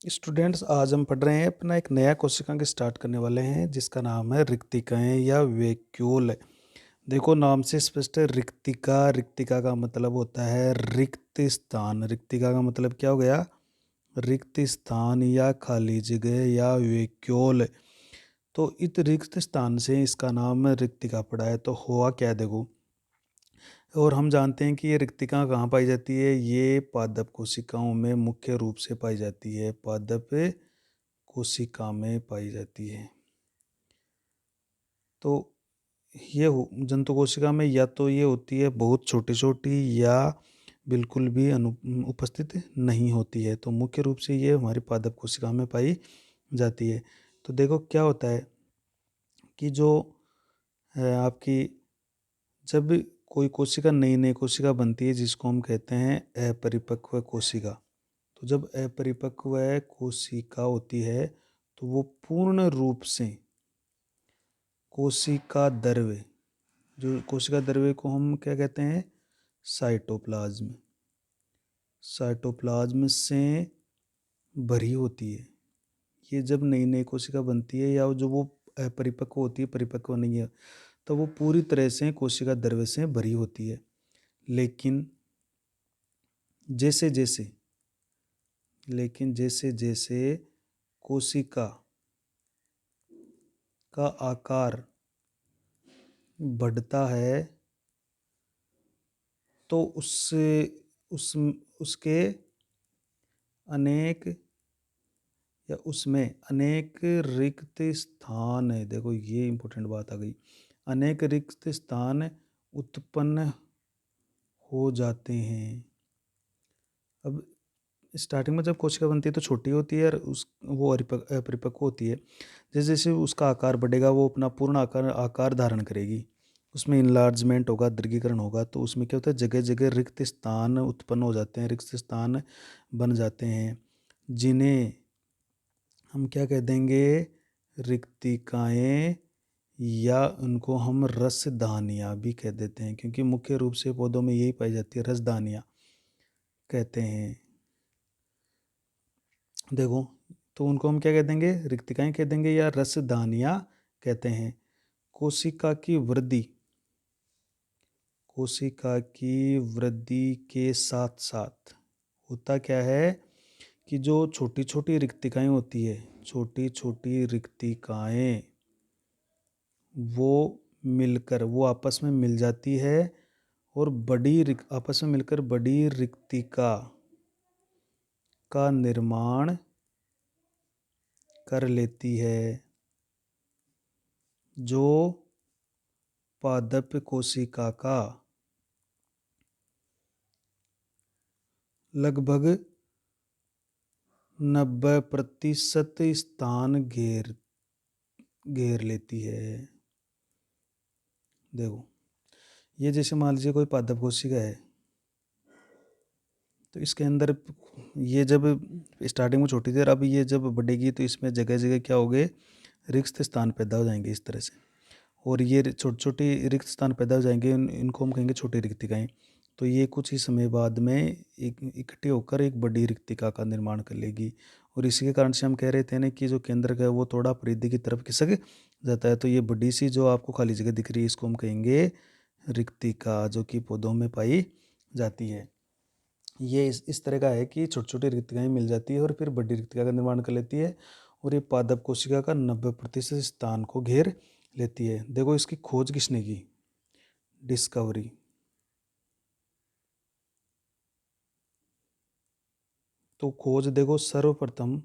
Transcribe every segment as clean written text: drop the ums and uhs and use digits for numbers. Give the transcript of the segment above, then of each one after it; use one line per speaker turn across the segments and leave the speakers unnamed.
Students, आज हम पढ़ रहे हैं अपना एक नया कोशिकांग स्टार्ट करने वाले हैं जिसका नाम है रिक्तिकाएं या वैक्यूल। देखो, नाम से स्पष्ट है। रिक्तिका, रिक्तिका का मतलब होता है रिक्त स्थान। रिक्तिका का मतलब क्या हो गया? रिक्त स्थान या खाली जगह या वैक्यूल। तो इस रिक्त स्थान से इसका नाम रिक्तिका पड़ा है। तो हुआ क्या, देखो। और हम जानते हैं कि ये रिक्तिका कहाँ पाई जाती है। ये पादप कोशिकाओं में मुख्य रूप से पाई जाती है। पादप कोशिका में पाई जाती है। तो ये जंतु कोशिका में या तो ये होती है बहुत छोटी छोटी या बिल्कुल भी उपस्थित नहीं होती है। तो मुख्य रूप से ये हमारी पादप कोशिका में पाई जाती है। तो देखो क्या होता है कि जो आपकी जब कोई कोशिका नई नई कोशिका बनती है जिसको हम कहते हैं अपरिपक्व कोशिका। तो जब अपरिपक्व कोशिका होती है तो वो पूर्ण रूप से कोशिका द्रव्य, जो कोशिका द्रव्य को हम क्या कहते हैं? साइटोप्लाज्म। साइटोप्लाज्म से भरी होती है। ये जब नई नई कोशिका बनती है या जो वो अपरिपक्व होती है, परिपक्व नहीं है, तो वो पूरी तरह से कोशिका द्रव्य से भरी होती है। लेकिन जैसे जैसे कोशिका का आकार बढ़ता है तो उससे उसके अनेक या उसमें अनेक रिक्त स्थान है। देखो, ये इंपॉर्टेंट बात आ गई। अनेक रिक्त स्थान उत्पन्न हो जाते हैं। अब स्टार्टिंग में जब कोशिका बनती है तो छोटी होती है और वो अपरिपक्व होती है। जैसे जैसे उसका आकार बढ़ेगा वो अपना पूर्ण आकार धारण करेगी। उसमें इनलार्जमेंट होगा, दीर्घीकरण होगा। तो उसमें क्या होता है, जगह जगह रिक्त स्थान उत्पन्न हो जाते हैं, रिक्त स्थान बन जाते हैं, जिन्हें हम क्या कह देंगे? रिक्तिकाएं, या उनको हम रसदानियाँ भी कह देते हैं, क्योंकि मुख्य रूप से पौधों में यही पाई जाती है, रसदानियाँ कहते हैं। देखो, तो उनको हम क्या कह देंगे? रिक्तिकाएं कह देंगे या रसदानियाँ कहते हैं। कोशिका की वृद्धि के साथ साथ होता क्या है कि जो छोटी छोटी रिक्तिकाएं होती है, छोटी छोटी रिक्तिकाएं वो आपस में मिल जाती है और आपस में मिलकर बड़ी रिक्तिका का निर्माण कर लेती है, जो पादप कोशिका का लगभग 90% स्थान घेर लेती है। देखो, ये जैसे मान लीजिए कोई पादप कोशिका है, तो इसके अंदर ये जब स्टार्टिंग में छोटी थी और अब ये जब बढ़ेगी तो इसमें जगह जगह क्या हो गए? रिक्त स्थान पैदा हो जाएंगे इस तरह से। और ये छोटे छोटे रिक्त स्थान पैदा हो जाएंगे, इनको हम कहेंगे छोटी रिक्तिकाएं। तो ये कुछ ही समय बाद में एक इकट्ठी होकर एक बड़ी रिक्तिका का निर्माण कर लेगी। और इसी के कारण से हम कह रहे थे ना कि जो केंद्रक है वो थोड़ा परिधि की तरफ खिसक जाता है। तो ये बड़ी सी जो आपको खाली जगह दिख रही है इसको हम कहेंगे रिक्तिका, जो कि पौधों में पाई जाती है। ये इस तरह का है कि छोटी छोटी रिक्तिकाएं मिल जाती है और फिर बड़ी रिक्तिका का निर्माण कर लेती है। और ये पादप कोशिका का 90% स्थान को घेर लेती है। देखो, इसकी खोज किसने की? डिस्कवरी। तो खोज देखो, सर्वप्रथम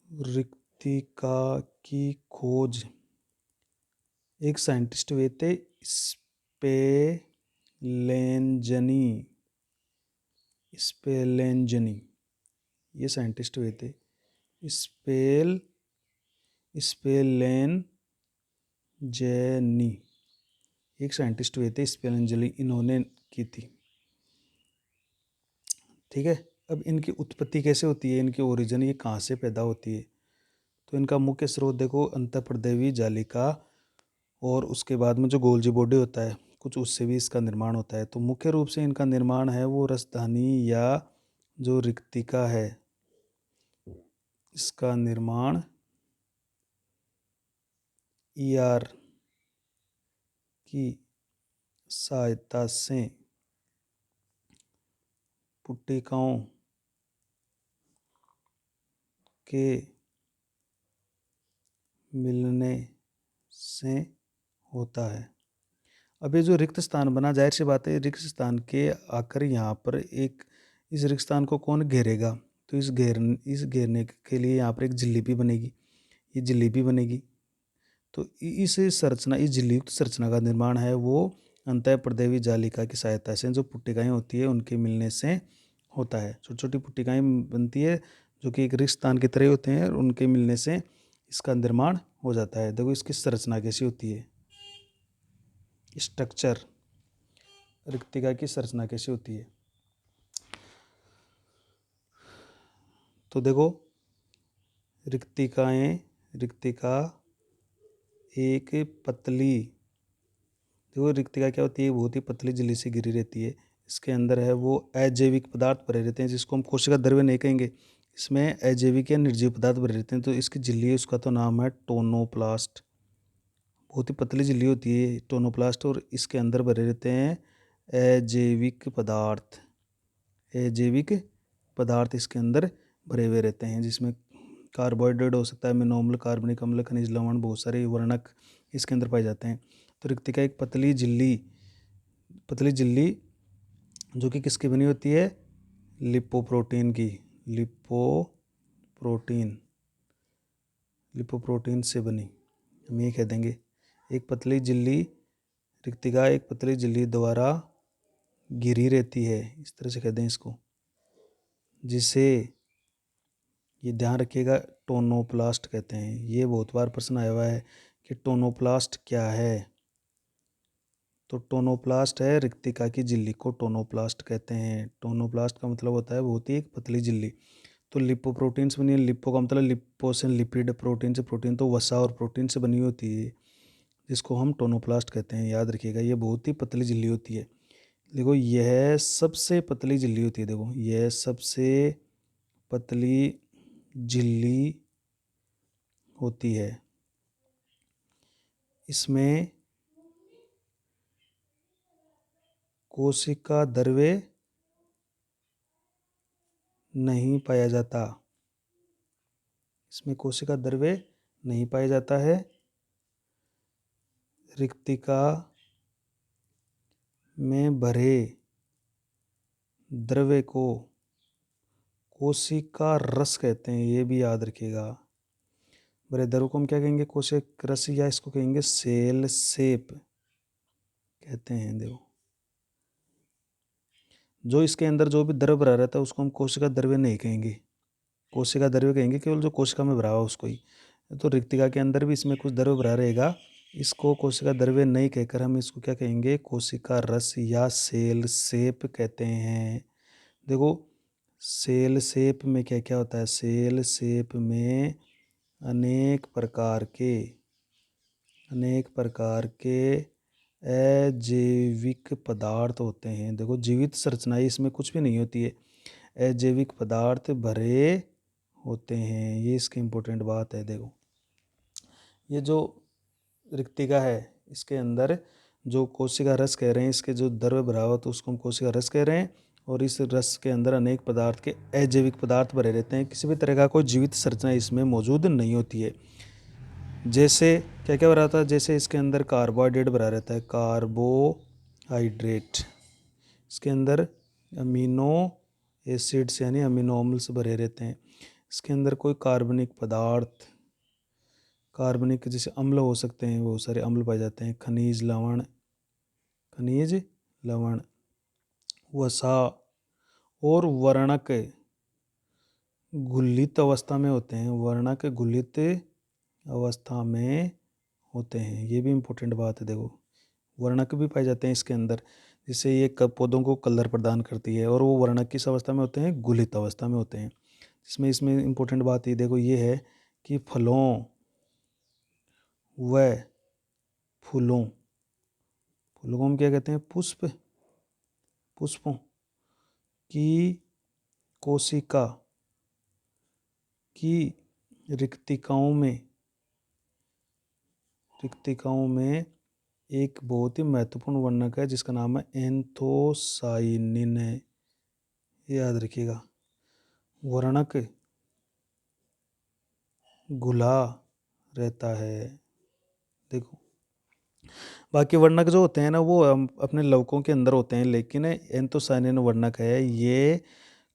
रिक्तिका की खोज एक साइंटिस्ट हुए थे, स्पेलेंजनी। ये साइंटिस्ट हुए थे स्पेलेंजनी। एक साइंटिस्ट हुए थे स्पेलेंजनी, इन्होंने की थी। ठीक है। अब इनकी उत्पत्ति कैसे होती है, इनकी ओरिजिन ये कहाँ से पैदा होती है? तो इनका मुख्य स्रोत देखो, अंतःप्रदेवी जालिका और उसके बाद में जो गोल्जी बॉडी होता है कुछ, उससे भी इसका निर्माण होता है। तो मुख्य रूप से इनका निर्माण है वो रसदानी या जो रिक्तिका है इसका निर्माण ईआर की सहायता से पुट्टिकाओं के मिलने से होता है। अब ये जो रिक्त स्थान बना, जाहिर सी बात है रिक्त स्थान के आकर यहाँ पर एक इस रिक्त स्थान को कौन घेरेगा, तो इस घेरने के लिए यहाँ पर एक झिल्ली भी बनेगी, ये झिल्ली भी बनेगी। तो इस संरचना, इस झिल्लीयुक्त संरचना का निर्माण है वो अंतःप्रदेवी जालिका की सहायता से, जो पुट्टिकाएँ होती है उनके मिलने से होता है। छोटी छोटी पुट्टिकाएँ बनती है जो कि एक रिक्त स्थान की तरह होते हैं, और उनके मिलने से इसका निर्माण हो जाता है। देखो इसकी संरचना कैसी होती है, स्ट्रक्चर, रिक्तिका की संरचना कैसी होती है। तो देखो रिक्तिका एक पतली, देखो रिक्तिका क्या होती है, बहुत ही पतली झिल्ली से घिरी रहती है। इसके अंदर है वो अजैविक पदार्थ भरे रहते हैं, जिसको हम कोशिका द्रव्य नहीं कहेंगे, इसमें अजैविक या निर्जीव पदार्थ भरे रहते हैं। तो इसकी झिल्ली है, उसका तो नाम है टोनोप्लास्ट। बहुत ही पतली झिल्ली होती है टोनोप्लास्ट, और इसके अंदर भरे रहते हैं अजैविक पदार्थ। अजैविक पदार्थ इसके अंदर भरे हुए रहते हैं, जिसमें कार्बोहाइड्रेट हो सकता है, अमीनो अम्ल, कार्बनिक अम्ल, खनिज लवण, बहुत सारे वर्णक इसके अंदर पाए जाते हैं। तो रिक्तिका एक पतली झिल्ली जो कि किसकी बनी होती है, लिपोप्रोटीन की, लिपोप्रोटीन से बनी, हम ये कह देंगे। एक पतली झिल्ली, रिक्तिका एक पतली झिल्ली द्वारा घिरी रहती है, इस तरह से कह दें इसको, जिसे ये ध्यान रखिएगा टोनोप्लास्ट कहते हैं। ये बहुत बार प्रश्न आया हुआ है कि टोनोप्लास्ट क्या है। तो टोनोप्लास्ट है रिक्तिका की झिल्ली को टोनोप्लास्ट कहते हैं। टोनोप्लास्ट का मतलब होता है बहुत ही एक पतली झिल्ली। तो लिपोप्रोटीन से बनी है, लिपो का मतलब लिपो से लिपिड, प्रोटीन से प्रोटीन, तो वसा और प्रोटीन से बनी होती है, जिसको हम टोनोप्लास्ट कहते हैं। याद रखिएगा ये बहुत ही पतली झिल्ली होती है। देखो यह सबसे पतली झिल्ली होती है, देखो यह सबसे पतली झिल्ली होती है। इसमें कोशिका द्रव्य नहीं पाया जाता, इसमें कोशिका द्रव्य नहीं पाया जाता है। रिक्तिका में भरे द्रव्य को कोशिका रस कहते हैं, ये भी याद रखिएगा। भरे द्रव्य को हम क्या कहेंगे, कोशिका रस, या इसको कहेंगे सेल सेप कहते हैं। देखो जो इसके अंदर जो भी द्रव्य भरा रहता है उसको हम कोशिका द्रव्य नहीं कहेंगे, कोशिका द्रव्य कहेंगे केवल जो कोशिका में भरा हुआ उसको ही। तो रिक्तिका के अंदर भी इसमें कुछ द्रव्य भरा रहेगा, इसको कोशिका द्रव्य नहीं कहकर हम इसको क्या कहेंगे, कोशिका रस या सेल सेप कहते हैं। देखो सेल सेप में क्या क्या होता है, सेल सेप में अनेक प्रकार के अजैविक पदार्थ होते हैं। देखो जीवित संरचना इसमें कुछ भी नहीं होती है, अजैविक पदार्थ भरे होते हैं, ये इसकी इम्पोर्टेंट बात है। देखो ये जो रिक्तिका है इसके अंदर जो कोशिका रस कह रहे हैं, इसके जो द्रव्य भरा हुआ तो उसको हम कोशिका रस कह रहे हैं, और इस रस के अंदर अनेक पदार्थ के अजैविक पदार्थ भरे रहते हैं। किसी भी तरह का कोई जीवित संरचना इसमें मौजूद नहीं होती है। जैसे क्या क्या भरा रहता है, जैसे इसके अंदर कार्बोहाइड्रेट भरा रहता है, कार्बोहाइड्रेट, इसके अंदर अमीनो एसिड्स यानी अमीनो अम्ल भरे रहते हैं। इसके अंदर कोई कार्बनिक पदार्थ, कार्बनिक जैसे अम्ल हो सकते हैं, बहुत सारे अम्ल पाए जाते हैं, खनिज लवण, वसा और वर्णक घुलित अवस्था में होते हैं, वर्णक घुलित अवस्था में होते हैं, ये भी इम्पोर्टेंट बात है। देखो वर्णक भी पाए जाते हैं इसके अंदर, जिससे ये पौधों को कलर प्रदान करती है, और वो वर्णक किस अवस्था में होते हैं, घुलित अवस्था में होते हैं। इसमें इम्पोर्टेंट बात ये देखो ये है कि फलों व फूलों को हम क्या कहते हैं, पुष्पों की कोशिका की रिक्तिकाओं में एक बहुत ही महत्वपूर्ण वर्णक है जिसका नाम है एंथोसाइनिन है। याद रखिएगा, वर्णक घुला रहता है। देखो, बाकी वर्णक जो होते हैं ना वो अपने लवकों के अंदर होते हैं, लेकिन एंथोसाइनिन वर्णक है ये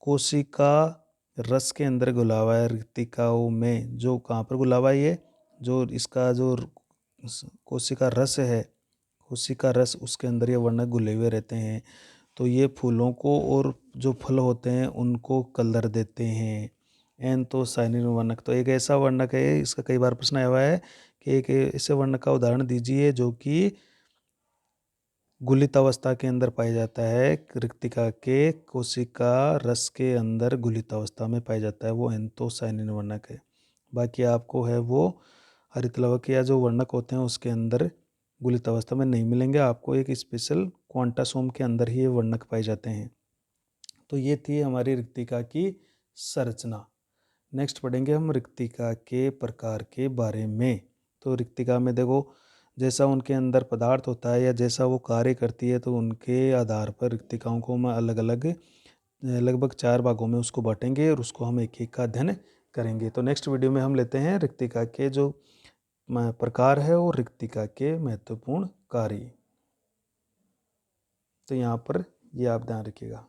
कोशिका रस के अंदर घुला हुआ है। रिक्तिकाओं में जो कहाँ पर घुला हुआ है, ये जो इसका जो कोशिका रस है, कोशिका रस उसके अंदर ये वर्णक घुले हुए रहते हैं। तो ये फूलों को और जो फल होते हैं उनको कलर देते हैं। एंथोसाइनिन वर्णक तो एक ऐसा वर्णक है, इसका कई बार प्रश्न आया हुआ है कि एक ऐसे वर्णक का उदाहरण दीजिए जो कि गुलित अवस्था के अंदर पाया जाता है। रिक्तिका के कोशिका रस के अंदर गुलित अवस्था में पाया जाता है, वो एंथोसाइनिन वर्णक है। बाकी आपको है वो हरित लवक या जो वर्णक होते हैं उसके अंदर गुलित अवस्था में नहीं मिलेंगे, आपको एक स्पेशल क्वांटासोम के अंदर ही ये वर्णक पाए जाते हैं। तो ये थी हमारी रिक्तिका की संरचना। नेक्स्ट पढ़ेंगे हम रिक्तिका के प्रकार के बारे में। तो रिक्तिका में देखो, जैसा उनके अंदर पदार्थ होता है या जैसा वो कार्य करती है, तो उनके आधार पर रिक्तिकाओं को हम अलग अलग लगभग 4 भागों में उसको बांटेंगे और उसको हम एक एक का अध्ययन करेंगे। तो नेक्स्ट वीडियो में हम लेते हैं रिक्तिका के जो प्रकार है और रिक्तिका के महत्वपूर्ण कार्य। तो यहाँ पर ये आप ध्यान रखिएगा।